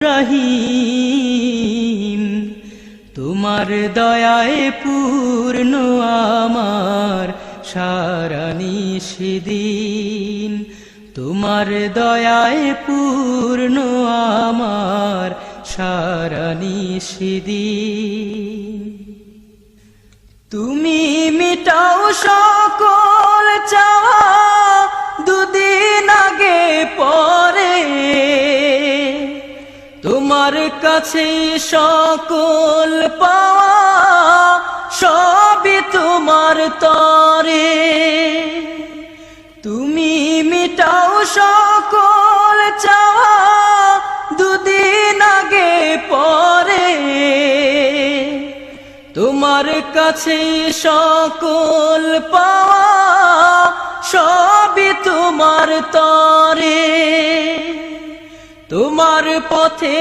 রহিম তোমার দয়ায় পূর্ণ আমার সারা নিশিদিন, তোমার দয়ায় পূর্ণ আমার সারা নিশিদিন। তুমি মিটাও সকল চাওয়া দুদিন আগে পরে, তোমার কাছে সকল পাওয়া সবই তোমার তরে। তুমি মিটাও সকল চাওয়া দুদিন আগে পরে, তোমার কাছে সকল পাওয়া সবই তোমার তরে। তোমার পথে